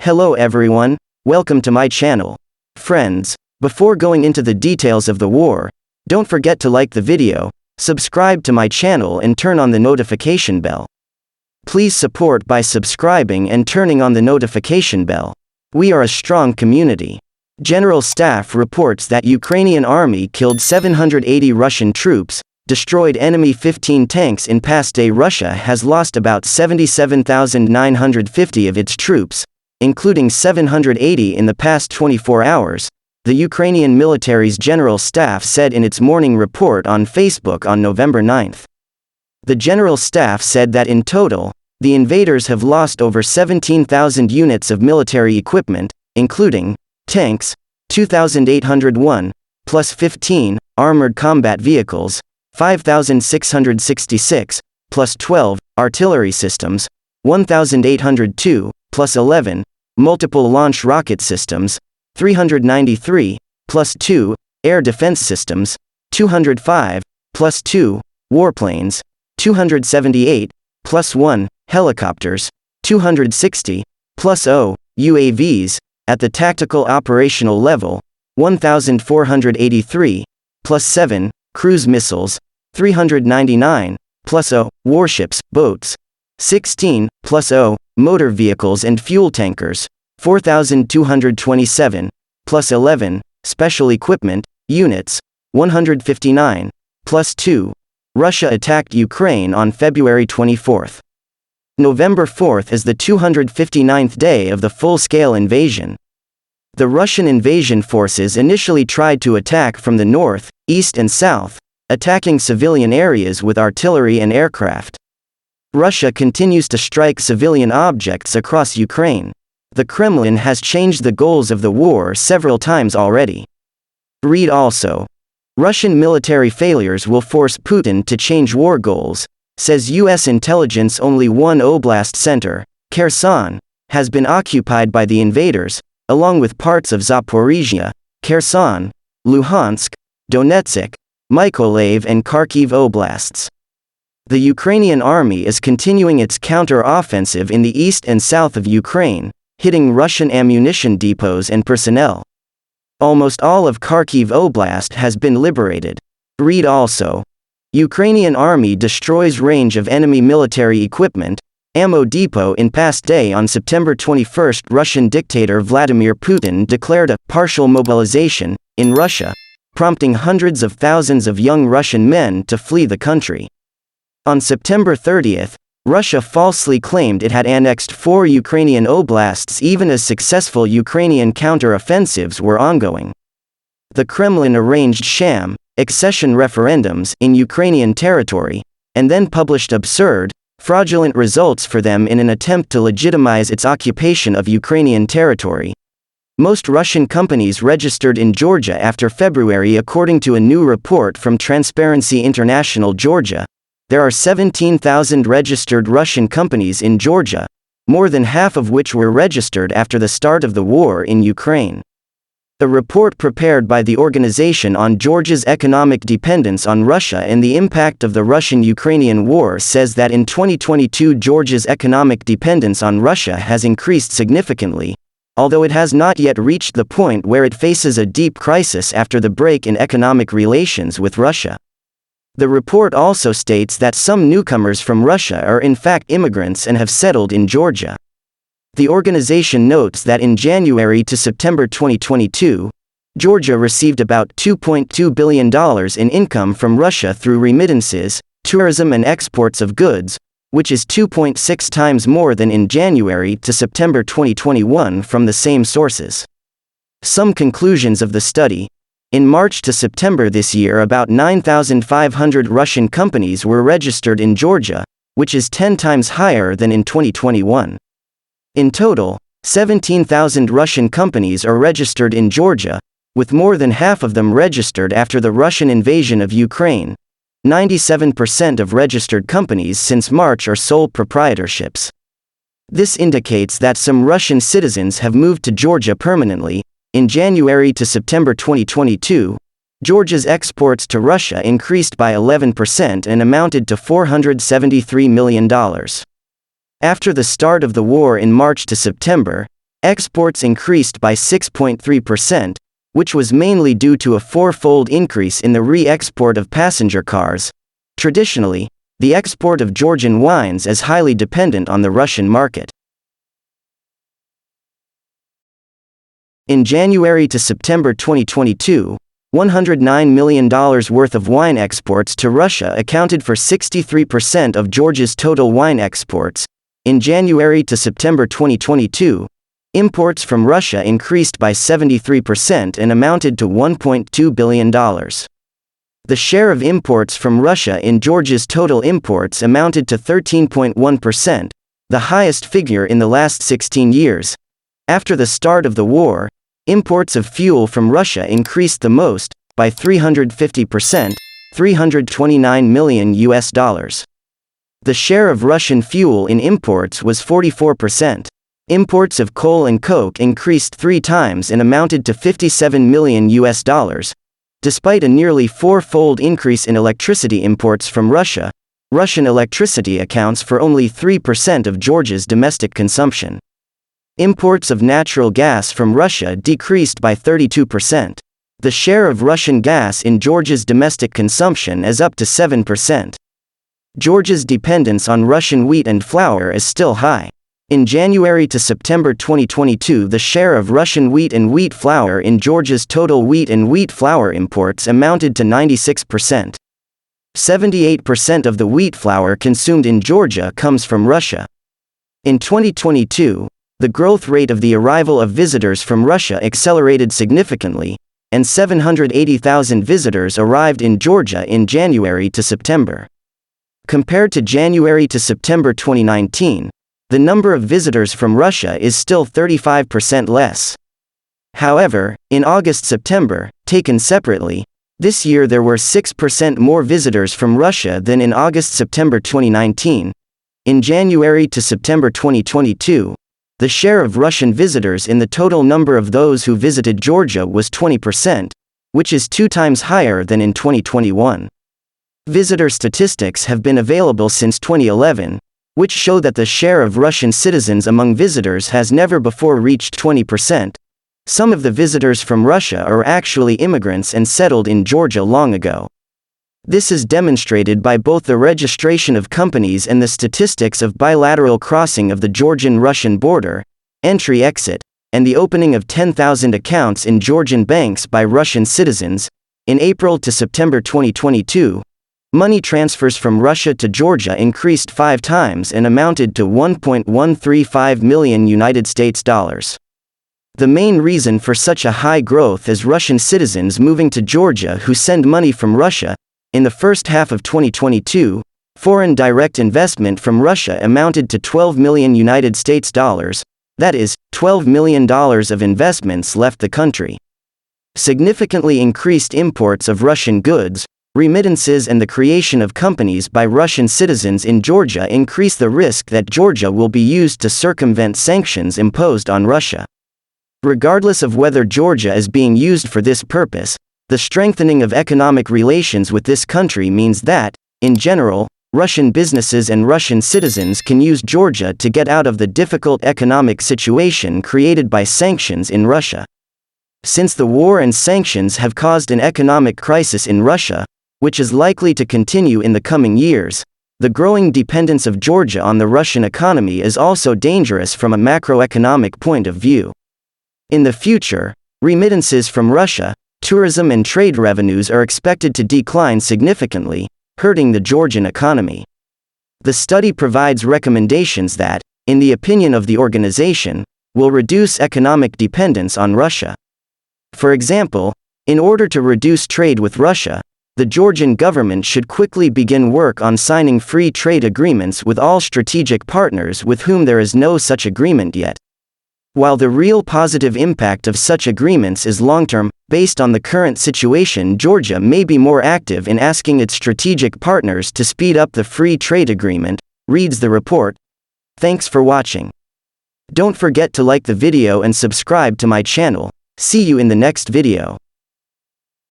Hello everyone, welcome to my channel. Friends, before going into the details of the war, don't forget to like the video, subscribe to my channel and turn on the notification bell. Please support by subscribing and turning on the notification bell. We are a strong community. General Staff reports that Ukrainian army killed 780 Russian troops, destroyed enemy 15 tanks in past day. Russia has lost about 77,950 of its troops, including 780 in the past 24 hours, the Ukrainian military's General Staff said in its morning report on Facebook on November 9. The General Staff said that in total, the invaders have lost over 17,000 units of military equipment, including tanks, 2,801, plus 15, armored combat vehicles, 5,666, plus 12, artillery systems, 1,802, plus 11, multiple launch rocket systems, 393, plus 2, air defense systems, 205, plus 2, warplanes, 278, plus 1, helicopters, 260, plus 0, UAVs, at the tactical operational level, 1,483, plus 7, cruise missiles, 399, plus 0, warships, boats, 16, plus 0, motor vehicles and fuel tankers, 4,227, plus 11, special equipment, units, 159, plus 2. Russia attacked Ukraine on February 24. November 4 is the 259th day of the full-scale invasion. The Russian invasion forces initially tried to attack from the north, east and south, attacking civilian areas with artillery and aircraft. Russia continues to strike civilian objects across Ukraine. The Kremlin has changed the goals of the war several times already. Read also. Russian military failures will force Putin to change war goals, says U.S. intelligence. Only one oblast center, Kherson, has been occupied by the invaders, along with parts of Zaporizhia, Kherson, Luhansk, Donetsk, Mykolaiv and Kharkiv oblasts. The Ukrainian army is continuing its counter-offensive in the east and south of Ukraine, hitting Russian ammunition depots and personnel. Almost all of Kharkiv Oblast has been liberated. Read also. Ukrainian army destroys range of enemy military equipment, ammo depot in past day. On September 21, Russian dictator Vladimir Putin declared a partial mobilization in Russia, prompting hundreds of thousands of young Russian men to flee the country. On September 30, Russia falsely claimed it had annexed 4 Ukrainian oblasts even as successful Ukrainian counter-offensives were ongoing. The Kremlin arranged sham, accession referendums in Ukrainian territory, and then published absurd, fraudulent results for them in an attempt to legitimize its occupation of Ukrainian territory. Most Russian companies registered in Georgia after February. According to a new report from Transparency International Georgia, there are 17,000 registered Russian companies in Georgia, more than half of which were registered after the start of the war in Ukraine. A report prepared by the Organization on Georgia's Economic Dependence on Russia and the Impact of the Russian-Ukrainian War says that in 2022 Georgia's economic dependence on Russia has increased significantly, although it has not yet reached the point where it faces a deep crisis after the break in economic relations with Russia. The report also states that some newcomers from Russia are in fact immigrants and have settled in Georgia. The organization notes that in January to September 2022, Georgia received about $2.2 billion in income from Russia through remittances, tourism and exports of goods, which is 2.6 times more than in January to September 2021 from the same sources. Some conclusions of the study. In March to September this year, about 9,500 Russian companies were registered in Georgia, which is 10 times higher than in 2021. In total, 17,000 Russian companies are registered in Georgia, with more than half of them registered after the Russian invasion of Ukraine. 97% of registered companies since March are sole proprietorships. This indicates that some Russian citizens have moved to Georgia permanently. In January to September 2022, Georgia's exports to Russia increased by 11% and amounted to $473 million. After the start of the war in March to September, exports increased by 6.3%, which was mainly due to a four-fold increase in the re-export of passenger cars. Traditionally, the export of Georgian wines is highly dependent on the Russian market. In January to September 2022, $109 million worth of wine exports to Russia accounted for 63% of Georgia's total wine exports. In January to September 2022, imports from Russia increased by 73% and amounted to $1.2 billion. The share of imports from Russia in Georgia's total imports amounted to 13.1%, the highest figure in the last 16 years. After the start of the war, imports of fuel from Russia increased the most, by 350%, $329 million. The share of Russian fuel in imports was 44%. Imports of coal and coke increased 3 times and amounted to $57 million. Despite a nearly four-fold increase in electricity imports from Russia, Russian electricity accounts for only 3% of Georgia's domestic consumption. Imports of natural gas from Russia decreased by 32%. The share of Russian gas in Georgia's domestic consumption is up to 7%. Georgia's dependence on Russian wheat and flour is still high. In January to September 2022, the share of Russian wheat and wheat flour in Georgia's total wheat and wheat flour imports amounted to 96%. 78% of the wheat flour consumed in Georgia comes from Russia. In 2022, the growth rate of the arrival of visitors from Russia accelerated significantly, and 780,000 visitors arrived in Georgia in January to September. Compared to January to September 2019, the number of visitors from Russia is still 35% less. However, in August-September, taken separately, this year there were 6% more visitors from Russia than in August-September 2019. In January to September 2022, the share of Russian visitors in the total number of those who visited Georgia was 20%, which is 2 times higher than in 2021. Visitor statistics have been available since 2011, which show that the share of Russian citizens among visitors has never before reached 20%. Some of the visitors from Russia are actually immigrants and settled in Georgia long ago. This is demonstrated by both the registration of companies and the statistics of bilateral crossing of the Georgian-Russian border, entry-exit, and the opening of 10,000 accounts in Georgian banks by Russian citizens. In April to September 2022, money transfers from Russia to Georgia increased 5 times and amounted to $1.135 million. The main reason for such a high growth is Russian citizens moving to Georgia who send money from Russia. In the first half of 2022, foreign direct investment from Russia amounted to $12 million. That is, $12 million of investments left the country. Significantly increased imports of Russian goods, remittances and the creation of companies by Russian citizens in Georgia increase the risk that Georgia will be used to circumvent sanctions imposed on Russia. Regardless of whether Georgia is being used for this purpose, the strengthening of economic relations with this country means that, in general, Russian businesses and Russian citizens can use Georgia to get out of the difficult economic situation created by sanctions in Russia. Since the war and sanctions have caused an economic crisis in Russia, which is likely to continue in the coming years, the growing dependence of Georgia on the Russian economy is also dangerous from a macroeconomic point of view. In the future, remittances from Russia, tourism and trade revenues are expected to decline significantly, hurting the Georgian economy. The study provides recommendations that, in the opinion of the organization, will reduce economic dependence on Russia. For example, in order to reduce trade with Russia, the Georgian government should quickly begin work on signing free trade agreements with all strategic partners with whom there is no such agreement yet. While the real positive impact of such agreements is long-term, based on the current situation, Georgia may be more active in asking its strategic partners to speed up the free trade agreement, reads the report. Thanks for watching. Don't forget to like the video and subscribe to my channel. See you in the next video.